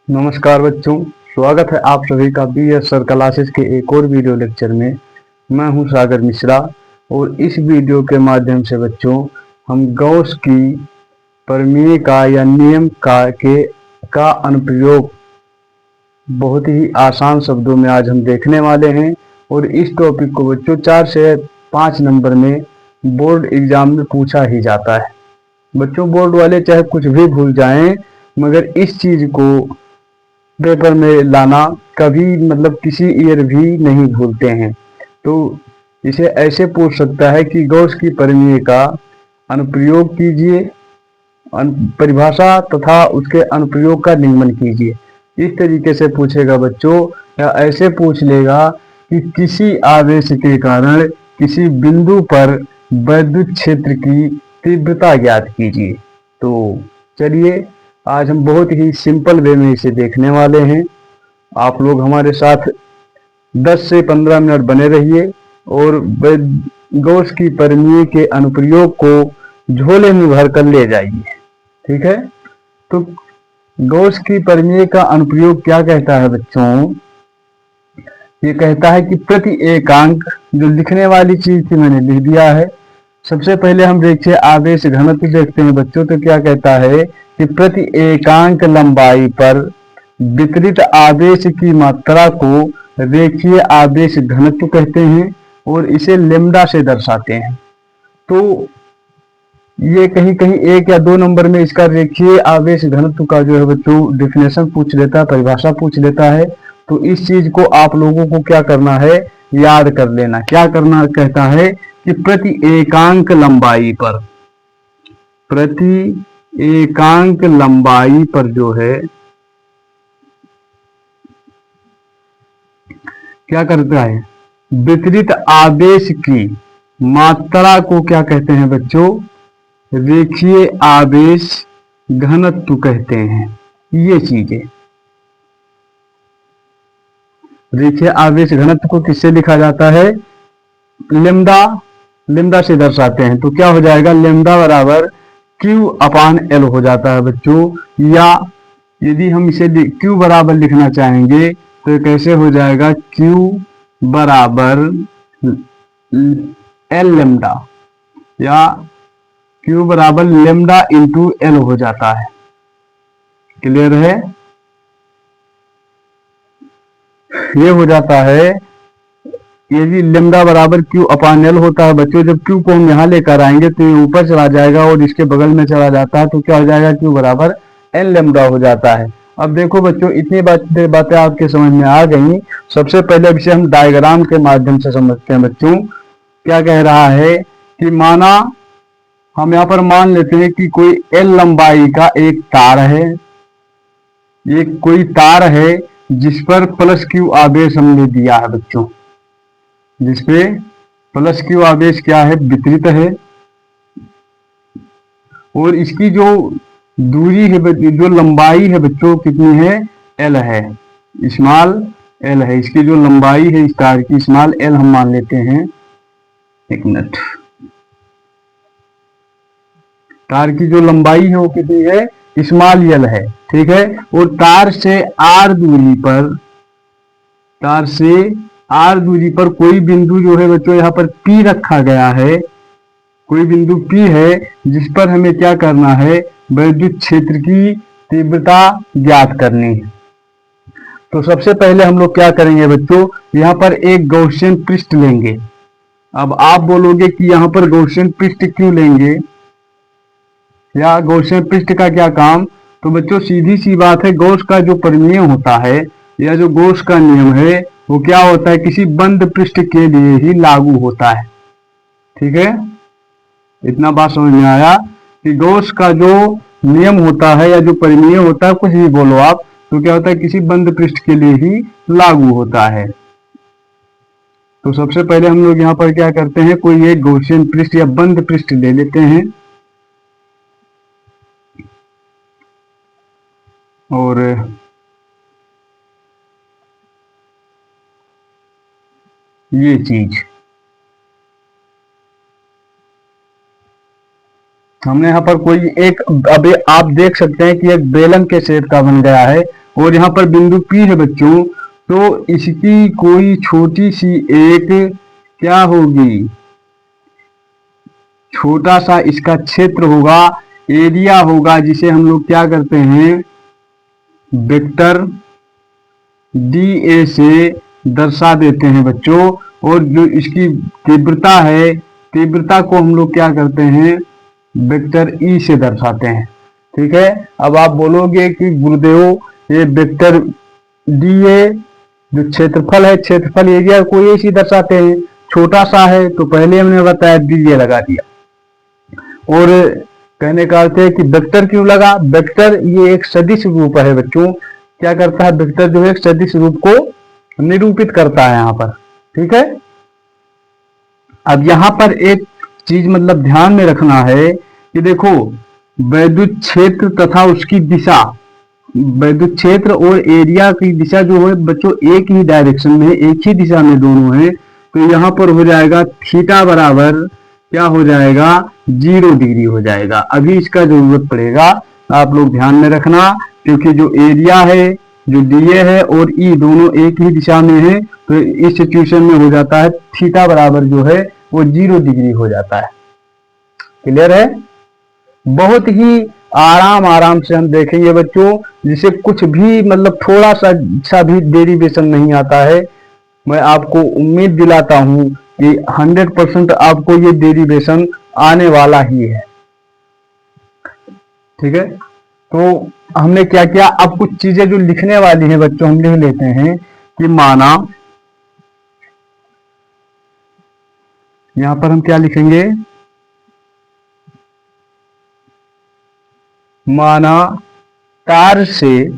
नमस्कार बच्चों, स्वागत है आप सभी का BS सर क्लासेस के एक और वीडियो लेक्चर में। मैं हूं सागर मिश्रा और इस वीडियो के माध्यम से बच्चों हम गॉस की प्रमेय का या नियम का अनुप्रयोग बहुत ही आसान शब्दों में आज हम देखने वाले हैं। और इस टॉपिक को बच्चों 4 से 5 नंबर में बोर्ड एग्जाम में पूछा ही जाता है। बच्चों बोर्ड वाले चाहे कुछ भी भूल जाएं, मगर इस चीज को पेपर में लाना कभी किसी ईयर भी नहीं भूलते हैं। तो इसे ऐसे पूछ सकता है कि गॉस की प्रमेय का अनुप्रयोग कीजिए, परिभाषा तथा उसके अनुप्रयोग का निगमन कीजिए। इस तरीके से पूछेगा बच्चों, या ऐसे पूछ लेगा कि किसी आवेश के कारण किसी बिंदु पर वैद्युत क्षेत्र की तीव्रता ज्ञात कीजिए। तो चलिए आज हम बहुत ही सिंपल वे में इसे देखने वाले हैं। आप लोग हमारे साथ 10 से 15 मिनट बने रहिए और गॉस की प्रमेय के अनुप्रयोग को झोले में भर कर ले जाइए। ठीक है, तो गॉस की प्रमेय का अनुप्रयोग क्या कहता है बच्चों? ये कहता है कि प्रति एकांक, जो लिखने वाली चीज थी मैंने लिख दिया है। सबसे पहले हम रेखीय आवेश घनत्व देखते हैं बच्चों। तो क्या कहता है कि प्रति एकांक लंबाई पर वितरित आवेश की मात्रा को रेखीय आवेश घनत्व कहते हैं और इसे लेम्डा से दर्शाते हैं। तो ये कहीं कहीं 1 या 2 नंबर में इसका रेखीय आवेश घनत्व का जो है बच्चों डेफिनेशन पूछ लेता है, परिभाषा पूछ लेता है। तो इस चीज को आप लोगों को क्या करना है, याद कर लेना। क्या करना कहता है कि प्रति एकांक लंबाई पर, प्रति एकांक लंबाई पर जो है क्या करता है, वितरित आवेश की मात्रा को क्या कहते हैं बच्चों? रेखीय आवेश घनत्व कहते हैं। ये चीजें रेखीय आवेश घनत्व को किससे लिखा जाता है? लेम्डा से दर्शाते हैं। तो क्या हो जाएगा, लेम्डा बराबर Q/L हो जाता है बच्चों। या यदि हम इसे Q बराबर लिखना चाहेंगे तो कैसे हो जाएगा, Q बराबर L लेम्डा, या Q बराबर लेम्डा इंटू L हो जाता है। क्लियर है? ये हो जाता है यदि लेम्डा बराबर Q/L होता है बच्चों। जब Q को हम यहाँ लेकर आएंगे तो ये ऊपर चला जाएगा और इसके बगल में चला जाता है। तो क्या हो जाएगा, Q बराबर L लेम्डा हो जाता है। अब देखो बच्चों, इतनी बातें आपके समझ में आ गई। सबसे पहले अब इसे हम डायग्राम के माध्यम से समझते हैं बच्चों। क्या कह रहा है कि माना हम यहाँ पर मान लेते हैं कि कोई L लंबाई का एक तार है, एक कोई तार है जिस पर +Q आवेश हमने दिया है बच्चों, जिसपे +Q आवेश क्या है, वितरित है। और इसकी जो दूरी है, जो लंबाई है बच्चों, कितनी है, L है, स्मॉल L है। इसकी जो लंबाई है इस तार की, स्मॉल L हम मान लेते हैं। एक मिनट, तार की जो लंबाई है वो कितनी है, स्मॉल L है। ठीक है, और तार से R दूरी पर कोई बिंदु जो है बच्चों यहाँ पर P रखा गया है। कोई बिंदु P है जिस पर हमें क्या करना है, वैद्युत क्षेत्र की तीव्रता ज्ञात करनी है। तो सबसे पहले हम लोग क्या करेंगे बच्चों, यहाँ पर एक गॉसियन पृष्ठ लेंगे। अब आप बोलोगे कि यहाँ पर गॉसियन पृष्ठ क्यों लेंगे, या गॉसियन पृष्ठ का क्या काम? तो बच्चों सीधी सी बात है, गॉस का जो प्रमेय होता है या जो गॉस का नियम है वो क्या होता है, किसी बंद पृष्ठ के लिए ही लागू होता है। ठीक है, इतना बात समझ में आया कि गॉस का जो नियम होता है या जो प्रमेय होता है, कुछ भी बोलो आप, तो क्या होता है, किसी बंद पृष्ठ के लिए ही लागू होता है। तो सबसे पहले हम लोग यहाँ पर क्या करते हैं, कोई एक गॉसियन पृष्ठ या बंद पृष्ठ ले लेते हैं। और ये चीज हमने यहाँ पर कोई एक, अभी आप देख सकते हैं कि एक बेलन के शेप का बन गया है। और यहाँ पर बिंदु P है बच्चों, तो इसकी कोई छोटी सी एक क्या होगी, छोटा सा इसका क्षेत्र होगा, एरिया होगा, जिसे हम लोग क्या करते हैं, वेक्टर DA से दर्शा देते हैं बच्चों। और जो इसकी तीव्रता है, तीव्रता को हम लोग क्या करते हैं, वेक्टर E से दर्शाते हैं। ठीक है, अब आप बोलोगे कि गुरुदेव ये वेक्टर DA जो क्षेत्रफल है, क्षेत्रफल एरिया को ऐसे दर्शाते हैं, छोटा सा है तो पहले हमने बताया DA लगा दिया। और कहने का अर्थ है कि वेक्टर क्यों लगा, वेक्टर ये एक सदिश रूप है बच्चों, क्या करता है वेक्टर जो है एक सदिश रूप को निरूपित करता है यहाँ पर। ठीक है, अब यहाँ पर एक चीज मतलब ध्यान में रखना है कि देखो वैद्युत क्षेत्र तथा उसकी दिशा, वैद्युत क्षेत्र और एरिया की दिशा जो है बच्चों एक ही डायरेक्शन में, एक ही दिशा में दोनों है, तो यहाँ पर हो जाएगा थीटा बराबर क्या हो जाएगा, 0 डिग्री हो जाएगा। अभी इसका जरूरत पड़ेगा, आप लोग ध्यान में रखना, क्योंकि जो एरिया है, जो DA है और E दोनों एक ही दिशा में है, तो इस सिचुएशन में हो जाता है थीटा बराबर जो है वो 0 डिग्री हो जाता है। क्लियर है, बहुत ही आराम से हम देखेंगे बच्चों, जिसे कुछ भी मतलब थोड़ा सा भी डेरिवेशन नहीं आता है। मैं आपको उम्मीद दिलाता हूं कि 100% आपको ये डेरिवेशन आने वाला ही है। ठीक है, तो हमने क्या किया, अब कुछ चीजें जो लिखने वाली हैं बच्चों हम लिख लेते हैं कि माना, यहां पर हम क्या लिखेंगे, माना तार से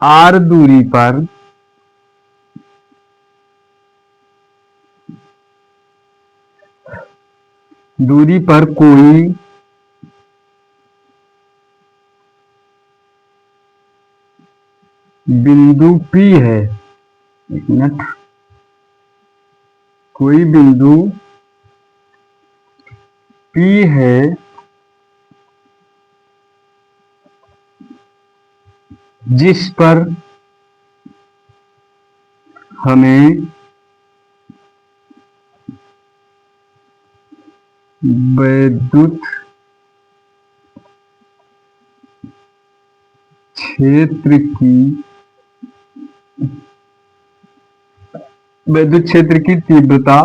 R दूरी पर कोई बिंदु P है, एक मिनट, कोई बिंदु P है जिस पर हमें वैद्युत क्षेत्र की तीव्रता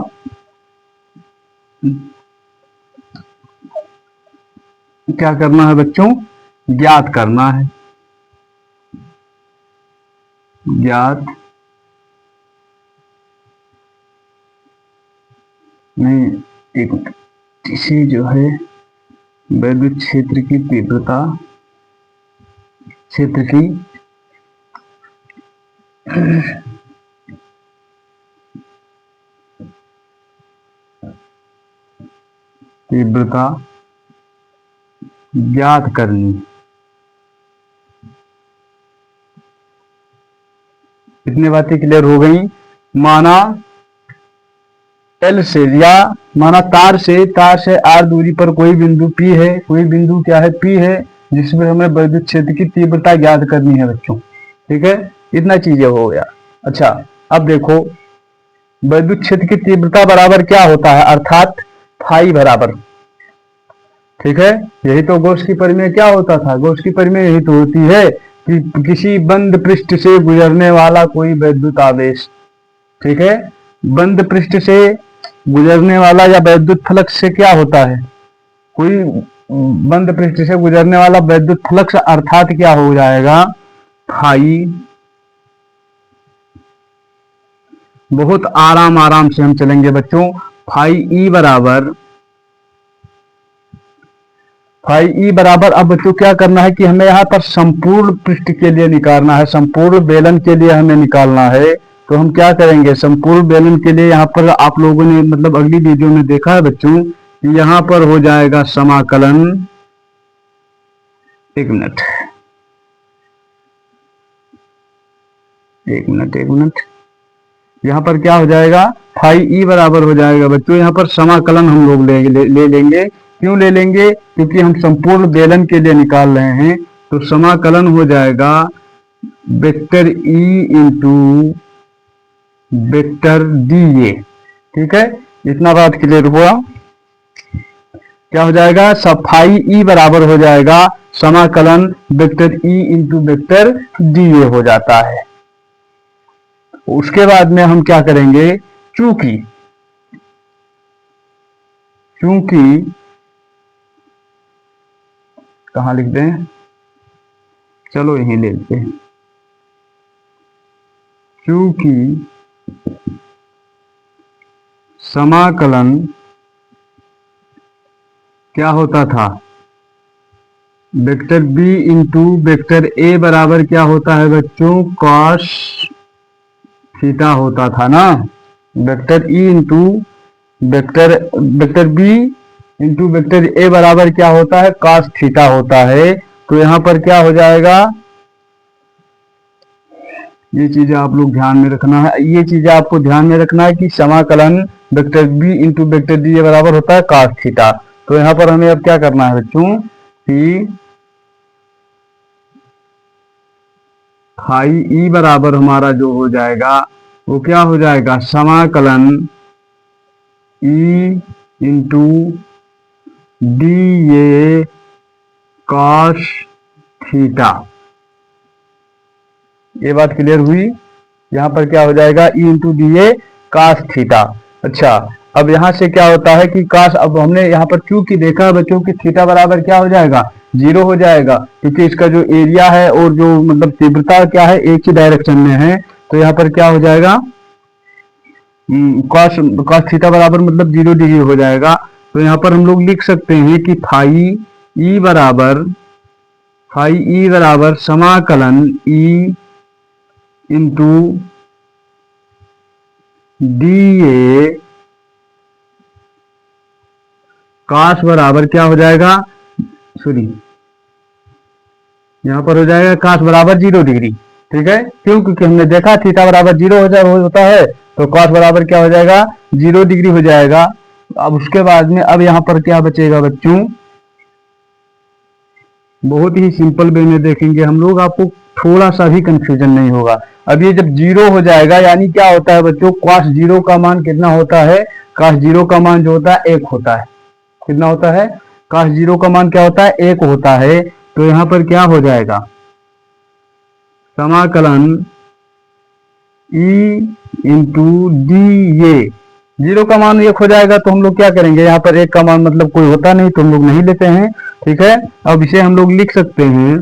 क्या करना है बच्चों, ज्ञात करना है, ज्ञात नहीं, एक इसी जो है वैद्युत क्षेत्र की तीव्रता, क्षेत्र की तीव्रता ज्ञात करनी। कितनी बातें क्लियर हो गई, माना L से या माना तार से R दूरी पर कोई बिंदु P है, कोई बिंदु क्या है, P है, जिसमें हमें वैद्युत क्षेत्र की तीव्रता ज्ञात करनी है बच्चों। ठीक है, इतना चीजें हो गया। अच्छा, अब देखो वैद्युत क्षेत्र की तीव्रता बराबर क्या होता है, अर्थात फाई बराबर। ठीक है, यही तो गॉस की परिमेय क्या होता था, गॉस की परिमेय यही तो होती है कि किसी बंद पृष्ठ से गुजरने वाला कोई वैद्युत आवेश, ठीक है, बंद पृष्ठ से गुजरने वाला या वैद्युत फ्लक्स से क्या होता है, कोई बंद पृष्ठ से गुजरने वाला वैद्युत फ्लक्स, अर्थात क्या हो जाएगा, फाई। बहुत आराम से हम चलेंगे बच्चों, फाई ई बराबर अब बच्चों क्या करना है कि हमें यहाँ पर संपूर्ण पृष्ठ के लिए निकालना है, संपूर्ण बेलन के लिए हमें निकालना है। तो हम क्या करेंगे, संपूर्ण बेलन के लिए यहाँ पर आप लोगों ने मतलब अगली वीडियो में देखा है बच्चों, यहाँ पर हो जाएगा समाकलन, एक मिनट, यहाँ पर क्या हो जाएगा, फाई ई बराबर हो जाएगा बच्चों, यहाँ पर समाकलन हम लोग ले लेंगे। क्यों ले लेंगे, क्योंकि हम संपूर्ण बेलन के लिए निकाल रहे हैं। तो समाकलन हो जाएगा vector E into vector D ए। ठीक है, इतना बात क्लियर हुआ। क्या हो जाएगा, सब फाई ई बराबर हो जाएगा समाकलन vector E into vector D ए हो जाता है। उसके बाद में हम क्या करेंगे, चूंकि कहाँ लिख दें, चलो यहीं ले लेते हैं। चूंकि समाकलन क्या होता था, vector B into vector A बराबर क्या होता है बच्चों, कॉस थीटा होता था ना। Vector E into vector B into vector A बराबर क्या होता है, कॉस थीटा होता है। तो यहां पर क्या हो जाएगा, ये चीजें आप लोग ध्यान में रखना है, ये चीजें आपको ध्यान में रखना है कि समाकलन vector B into vector D A बराबर होता है कॉस थीटा। तो यहां पर हमें अब क्या करना है बच्चों, कि फाई ई बराबर हमारा जो हो जाएगा वो क्या हो जाएगा, समाकलन E into D A cos theta. ये बात क्लियर हुई। यहाँ पर क्या हो जाएगा, E into D A cos theta. अच्छा, अब यहाँ से क्या होता है कि कॉस, अब हमने यहाँ पर क्योंकि देखा बच्चों की थीटा बराबर क्या हो जाएगा, 0 हो जाएगा, क्योंकि इसका जो एरिया है और जो मतलब तीव्रता क्या है, एक ही डायरेक्शन में है। तो यहाँ पर क्या हो जाएगा, कॉस थीटा बराबर मतलब 0 डिग्री हो जाएगा। तो यहाँ पर हम लोग लिख सकते हैं कि फाई ई बराबर समाकलन E into D A cos बराबर क्या हो जाएगा, सॉरी यहां पर हो जाएगा कॉस बराबर 0 डिग्री। ठीक है, क्यों, क्योंकि हमने देखा थीटा बराबर 0 होता है, तो कॉस बराबर क्या हो जाएगा, 0 डिग्री हो जाएगा। अब उसके बाद में अब यहां पर क्या बचेगा बच्चों, बहुत ही सिंपल वे में देखेंगे हम लोग, आपको थोड़ा सा भी कंफ्यूजन नहीं होगा। अब ये जब 0 हो जाएगा, यानी क्या होता है बच्चों, कॉस 0 का मान कितना होता है, कॉस 0 का मान जो होता है 1 होता है। कितना होता है, कॉस 0 का मान क्या होता है, 1 होता है। तो यहां पर क्या हो जाएगा, समाकलन ई इंटू डी ए, 0 का मान 1 हो जाएगा। तो हम लोग क्या करेंगे, यहाँ पर 1 का मान मतलब कोई होता नहीं, तो हम लोग नहीं लेते हैं। ठीक है, अब इसे हम लोग लिख सकते हैं,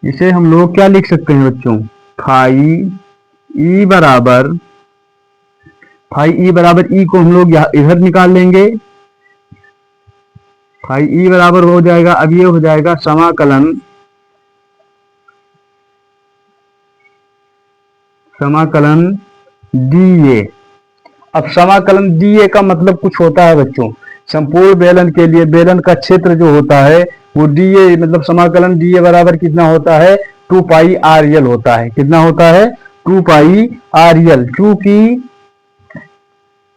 इसे हम लोग क्या लिख सकते हैं बच्चों, फाई ई बराबर ई को हम लोग इधर निकाल लेंगे, फाई ई बराबर हो जाएगा, अब ये हो जाएगा समाकलन डी ए। अब समाकलन डी ए का मतलब कुछ होता है बच्चों, संपूर्ण बेलन के लिए बेलन का क्षेत्र जो होता है वो डी ए, मतलब समाकलन डी ए बराबर कितना होता है, 2 पाई आर एल होता है। कितना होता है, 2 पाई आर एल। चूंकि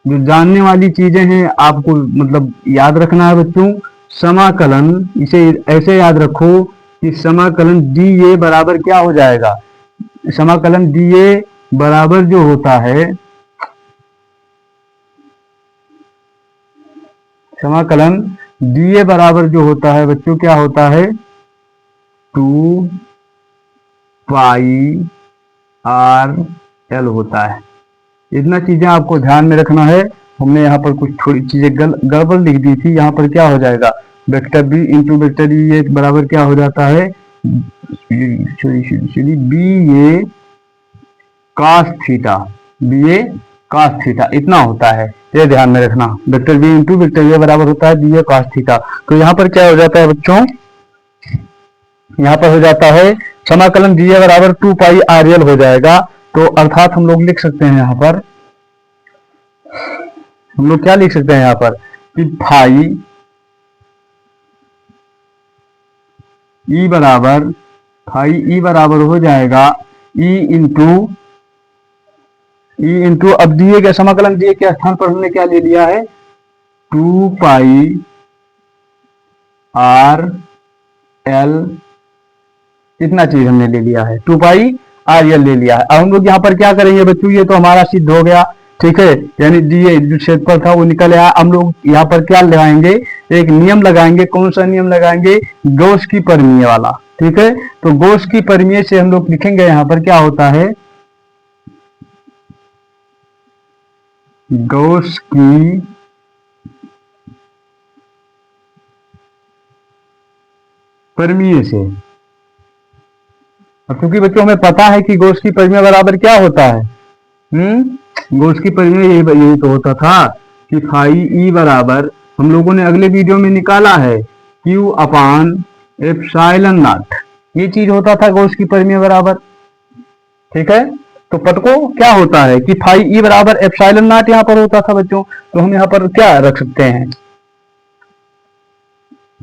जो जानने वाली चीजें हैं आपको मतलब याद रखना है बच्चों, समाकलन, इसे ऐसे याद रखो कि समाकलन डी ए बराबर क्या हो जाएगा, समाकलन डी ए बराबर जो होता है, समाकलन डी ए बराबर जो होता है बच्चों क्या होता है, 2 पाई आर एल होता है। इतना चीजें आपको ध्यान में रखना है। हमने यहाँ पर कुछ थोड़ी चीजें गड़बड़ लिख दी थी। यहाँ पर क्या हो जाएगा, vector B into vector E A बराबर क्या हो जाता है, बी ए कॉस थीटा, इतना होता है, ये ध्यान में रखना। Vector B into vector A बराबर होता है बी ए कॉस थीटा। तो यहाँ पर क्या हो जाता है बच्चों, यहाँ पर हो जाता है समाकलन डी ए बराबर 2 पाई आर एल हो जाएगा। तो अर्थात हम लोग लिख सकते हैं, यहाँ पर हम लोग क्या लिख सकते हैं, यहाँ पर कि फाई ई बराबर हो जाएगा ई इंटू ई इंटू, अब दिए गए समाकलन दिए के स्थान पर हमने क्या ले लिया है, 2 पाई आर एल, इतना चीज हमने ले लिया है, 2 पाई आर एल ले लिया है। अब हम लोग यहाँ पर क्या करेंगे बच्चों, ये तो हमारा सिद्ध हो गया, ठीक है, यानी दिए जो क्षेत्रफल था वो निकल आया। हम लोग यहाँ पर क्या लगाएंगे, एक नियम लगाएंगे। कौन सा नियम लगाएंगे, गॉस की परिमेय वाला, ठीक है। तो गॉस की परिमेय से हम लोग लिखेंगे, यहाँ पर क्या होता है, गॉस की परिमेय से। अब क्योंकि बच्चों हमें पता है कि गॉस की परिमेय बराबर क्या होता है, गॉस की परिमेय यही तो होता था कि फाई ई बराबर, हम लोगों ने अगले वीडियो में निकाला है, क्यू अपान एप्सिलॉन नॉट, ये चीज होता था गॉस की परिमेय बराबर, ठीक है। तो पद को क्या होता है कि फाई ई बराबर एप्सिलॉन नॉट यहाँ पर होता था बच्चों। तो हम यहाँ पर क्या रख सकते हैं,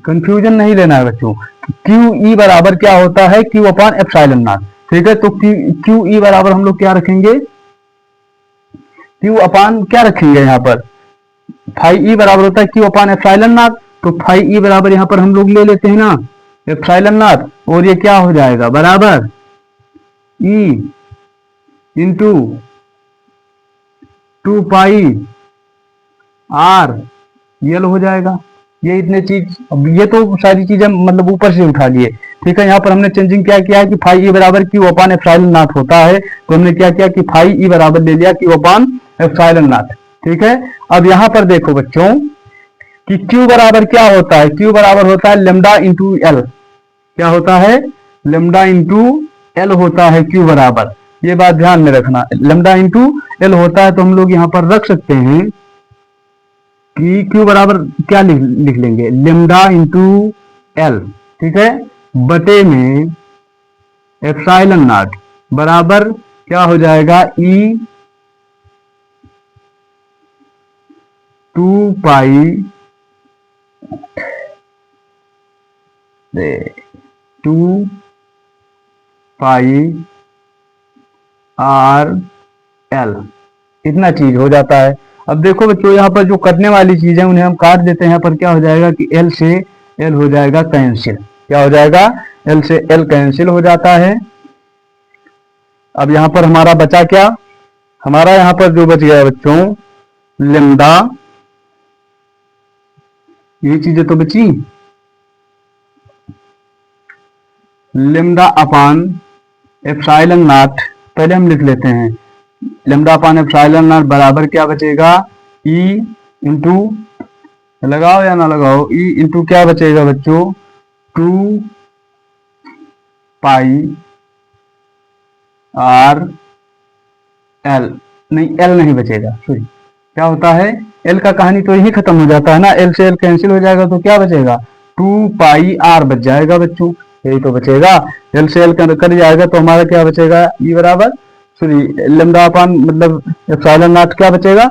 कंफ्यूजन नहीं लेना है बच्चों, क्यू ई बराबर क्या होता है, क्यू अपान एप्सिलॉन नॉट, ठीक है। तो क्यू ई बराबर हम लोग क्या रखेंगे, क्यू अपान क्या रखेंगे, यहाँ पर फाई ई बराबर होता है क्यू अपान एप्सिलॉन नॉट। तो फाई ई बराबर यहाँ पर हम लोग ले लेते हैं ना एप्सिलॉन नॉट, और ये क्या हो जाएगा बराबर ई इंटू 2 पाई आर यल हो जाएगा। ये इतने चीज, अब ये तो सारी चीजें मतलब ऊपर से उठा लिए, ठीक है। यहाँ पर हमने चेंजिंग क्या किया है कि फाई ई बराबर क्यू अपान एप्सिलॉन नॉट होता है, तो हमने क्या किया कि फाई ई बराबर ले लिया क्यू अपान एप्सिलॉन नॉट, ठीक है। अब यहाँ पर देखो बच्चों कि Q बराबर क्या होता है, Q बराबर होता है लेमडा इंटू एल, क्या होता है, लेमडा इंटू एल होता है Q बराबर, ये बात ध्यान में रखना, लेमडा इंटू एल होता है। तो हम लोग यहाँ पर रख सकते हैं कि Q बराबर क्या लिख लेंगे, लेमडा इंटू एल, ठीक है, बटे में एप्सिलॉन नॉट बराबर क्या हो जाएगा, ई 2 पाई 2 पाई आर एल, इतना चीज हो जाता है। अब देखो बच्चों यहाँ पर जो कटने वाली चीज है उन्हें हम काट देते हैं, यहाँ पर क्या हो जाएगा कि एल से एल हो जाएगा कैंसिल, क्या हो जाएगा, एल से एल कैंसिल हो जाता है। अब यहाँ पर हमारा बचा क्या, हमारा यहाँ पर जो बच गया बच्चों लेमडा, ये चीजें तो बची, लेमडा अपान एप्सिलॉन नॉट, पहले हम लिख लेते हैं, लेमडा अपान एप्सिलॉन नॉट बराबर क्या बचेगा, ई इंटू, लगाओ या ना लगाओ, ई इंटू क्या बचेगा बच्चों 2 पाई आर एल, नहीं एल नहीं बचेगा, सॉरी, क्या होता है, एल का कहानी तो यही खत्म हो जाता है ना, एल से एल कैंसिल हो जाएगा, तो क्या बचेगा 2 पाई आर बच जाएगा बच्चों, यही तो बचेगा, एल से एल कर जाएगा तो हमारा क्या बचेगा, ई बराबर, सॉरी लेमडा अपान मतलब एप्सिलॉन नॉट क्या बचेगा,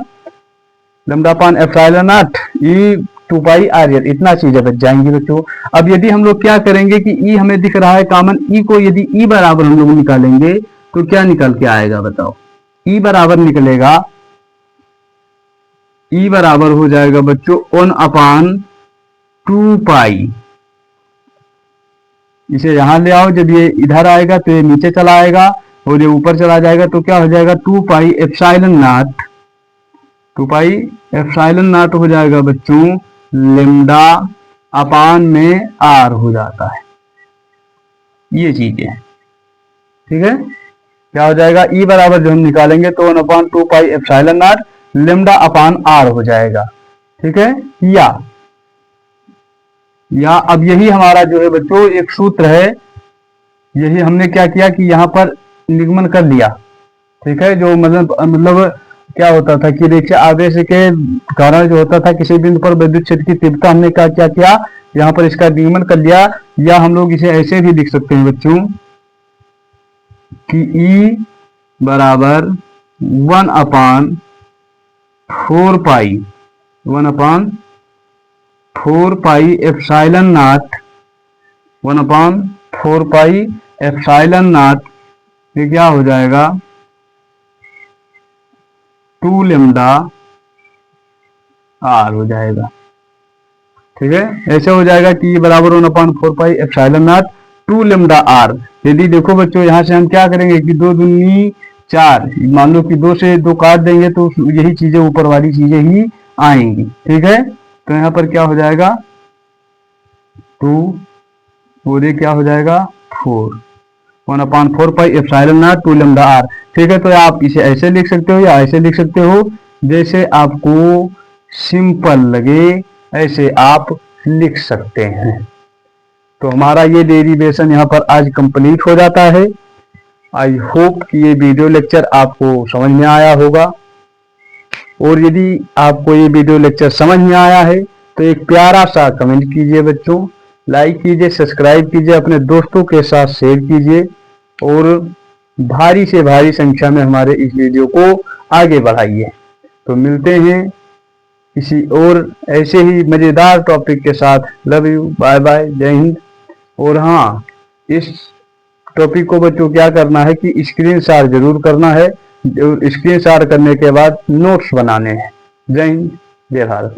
lambda upon epsilon not E 2 pi R L, इतना चीजें बच जाएंगी बच्चों। अब यदि हम लोग क्या करेंगे कि ई हमें दिख रहा है कॉमन, ई को यदि ई बराबर हम लोग निकालेंगे तो क्या निकल के आएगा बताओ, ई बराबर निकलेगा, ई बराबर हो जाएगा बच्चों 1 अपान 2 पाई, इसे यहां ले आओ, जब ये इधर आएगा तो ये नीचे चला आएगा और ये ऊपर चला जाएगा, तो क्या हो जाएगा 2 pi epsilon not, 2 pi epsilon not हो जाएगा बच्चों लेमडा अपान में आर हो जाता है, ये चीजें, ठीक है। क्या हो जाएगा, ई बराबर जो हम निकालेंगे तो 1 upon 2 pi epsilon not lambda upon R हो जाएगा, ठीक है। या अब यही हमारा जो है बच्चों एक सूत्र है, यही हमने क्या किया कि यहाँ पर निगमन कर लिया, ठीक है। जो मतलब क्या होता था कि रेखीय आवेश के कारण जो होता था किसी बिंदु पर विद्युत क्षेत्र की तीव्रता, हमने क्या क्या किया, यहाँ पर इसका निगमन कर लिया। या हम लोग इसे ऐसे भी लिख सकते हैं बच्चों कि E बराबर 1 अपान 4 पाई, 1 अपान 4 पाई epsilon not, 1 upon 4 pi epsilon not, ये क्या हो जाएगा 2 लेमडा आर हो जाएगा। ठीक है, ऐसे हो जाएगा कि ये बराबर 1/4 pi epsilon not 2 lambda R. यदि देखो बच्चों यहाँ से हम क्या करेंगे कि 2 दूनी 4, मान लो कि 2 से 2 काट देंगे तो यही चीजें ऊपर वाली चीजें ही आएंगी। ठीक है, तो यहाँ पर क्या हो जाएगा 2 और ये क्या हो जाएगा 4, 1/4 pi epsilon not 2 lambda R. ठीक है, तो आप इसे ऐसे लिख सकते हो या ऐसे लिख सकते हो, जैसे आपको सिंपल लगे ऐसे आप लिख सकते हैं। तो हमारा ये डेरिवेशन यहाँ पर आज कंप्लीट हो जाता है। आई होप कि ये वीडियो लेक्चर आपको समझ में आया होगा, और यदि आपको ये वीडियो लेक्चर समझ में आया है तो एक प्यारा सा कमेंट कीजिए बच्चों, लाइक कीजिए, सब्सक्राइब कीजिए, अपने दोस्तों के साथ शेयर कीजिए, और भारी से भारी संख्या में हमारे इस वीडियो को आगे बढ़ाइए। तो मिलते हैं किसी और ऐसे ही मजेदार टॉपिक के साथ। लव यू, बाय बाय, जय हिंद। और हाँ, इस टॉपिक को बच्चों क्या करना है कि स्क्रीन शॉट जरूर करना है, स्क्रीन शॉट करने के बाद नोट्स बनाने हैं। जय हिंद, जय भारत।